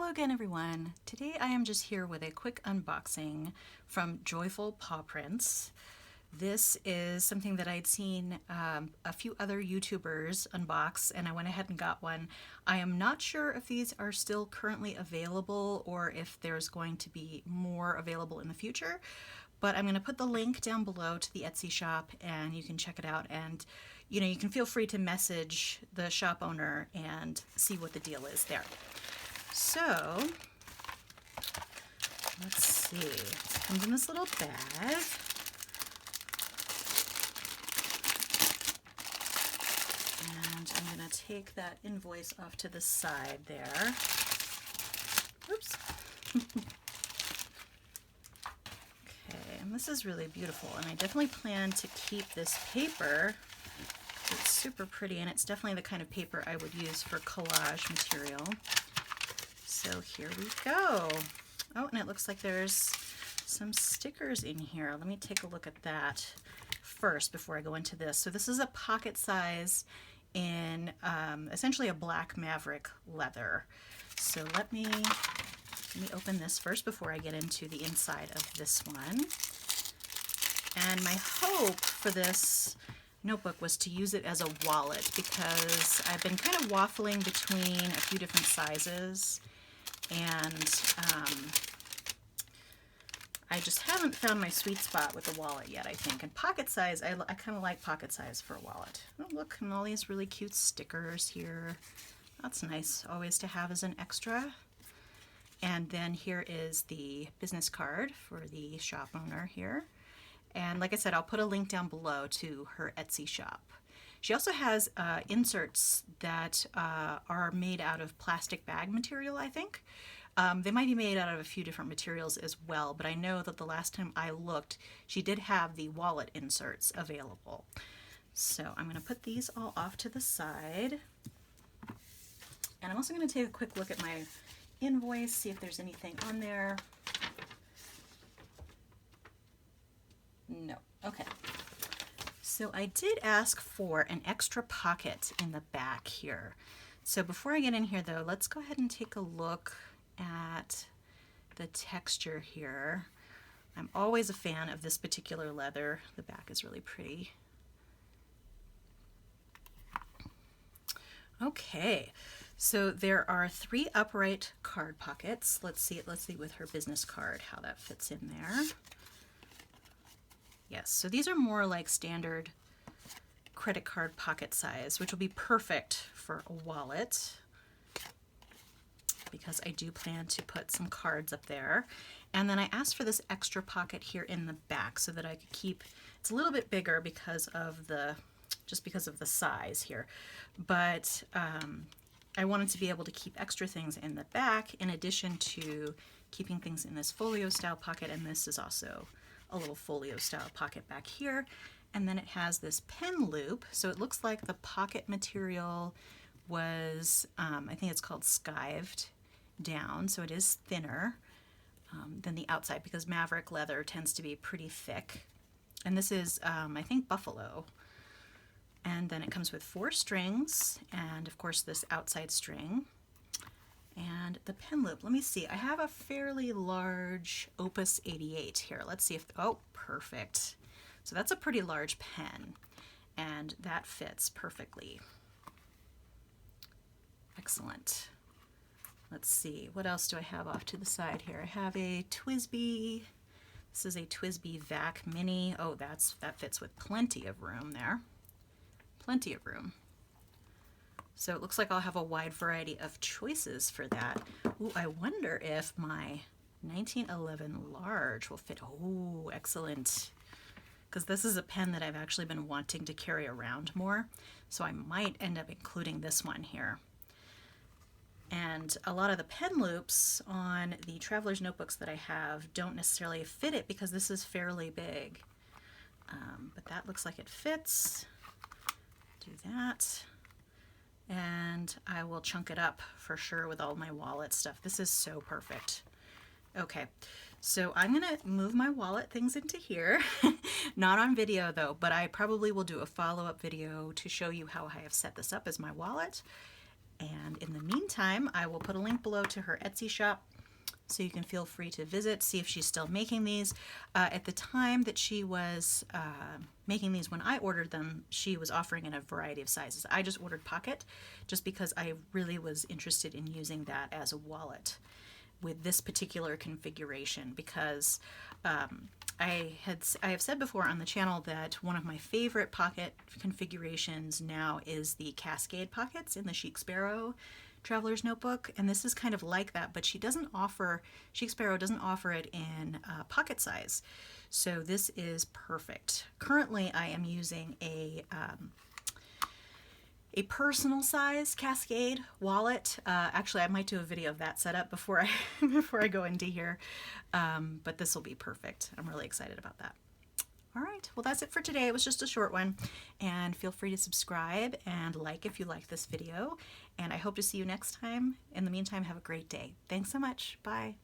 Hello again, everyone. Today I am just here with a quick unboxing from Joyful Pawprints. This is something that I'd seen a few other YouTubers unbox, and I went ahead and got one. I am not sure if these are still currently available or if there's going to be more available in the future, but I'm going to put the link down below to the Etsy shop and you can check it out, and you can feel free to message the shop owner and see what the deal is there. So, let's see. It comes in this little bag. And I'm going to take that invoice off to the side there. Oops. Okay, and this is really beautiful, and I definitely plan to keep this paper. It's super pretty, and it's definitely the kind of paper I would use for collage material. So here we go. Oh, and it looks like there's some stickers in here. Let me take a look at that first before I go into this. So this is a pocket size in essentially a black Maverick leather. So let me open this first before I get into the inside of this one. And my hope for this notebook was to use it as a wallet, because I've been kind of waffling between a few different sizes, and I just haven't found my sweet spot with the wallet yet, I think. And pocket size, I kind of like pocket size for a wallet. Oh, look, and all these really cute stickers here. That's nice always to have as an extra. And then here is the business card for the shop owner here. And like I said, I'll put a link down below to her Etsy shop. She also has inserts that are made out of plastic bag material, I think. They might be made out of a few different materials as well, but I know that the last time I looked, she did have the wallet inserts available. So I'm going to put these all off to the side. And I'm also going to take a quick look at my invoice, see if there's anything on there. No. Okay. So I did ask for an extra pocket in the back here. So before I get in here though, let's go ahead and take a look at the texture here. I'm always a fan of this particular leather. The back is really pretty. Okay, so there are 3 upright card pockets. Let's see with her business card how that fits in there. Yes, so these are more like standard credit card pocket size, which will be perfect for a wallet, because I do plan to put some cards up there. And then I asked for this extra pocket here in the back so that I could keep, it's a little bit bigger because of the size here, but I wanted to be able to keep extra things in the back in addition to keeping things in this folio style pocket, and this is also a little folio style pocket back here. And then it has this pen loop, so it looks like the pocket material was, I think it's called skived down, so it is thinner than the outside, because Maverick leather tends to be pretty thick. And this is, I think, buffalo. And then it comes with 4 strings, and of course this outside string. And the pen loop, let me see, I have a fairly large Opus 88 here. Let's see if, oh, perfect. So that's a pretty large pen, and that fits perfectly. Excellent. Let's see, what else do I have off to the side here? I have a TWSBI. This is a TWSBI Vac Mini. Oh, that fits with plenty of room there. Plenty of room. So it looks like I'll have a wide variety of choices for that. Ooh, I wonder if my 1911 large will fit. Oh, excellent. Because this is a pen that I've actually been wanting to carry around more, so I might end up including this one here. And a lot of the pen loops on the traveler's notebooks that I have don't necessarily fit it because this is fairly big. But that looks like it fits. Do that. And I will chunk it up for sure with all my wallet stuff. This is so perfect. Okay, so I'm gonna move my wallet things into here. Not on video though, but I probably will do a follow-up video to show you how I have set this up as my wallet. And in the meantime, I will put a link below to her Etsy shop, so you can feel free to visit, see if she's still making these. At the time that she was making these, when I ordered them, she was offering in a variety of sizes. I just ordered pocket just because I really was interested in using that as a wallet with this particular configuration, because I have said before on the channel that one of my favorite pocket configurations now is the Cascade pockets in the Chic Sparrow Traveler's Notebook, and this is kind of like that, but Chic Sparrow doesn't offer it in pocket size, so this is perfect. Currently I am using a personal size Cascade wallet. Actually, I might do a video of that setup before I go into here, but this will be perfect. I'm really excited about that. All right, well, that's it for today. It was just a short one, and feel free to subscribe and like if you like this video, and I hope to see you next time. In the meantime, have a great day. Thanks so much. Bye.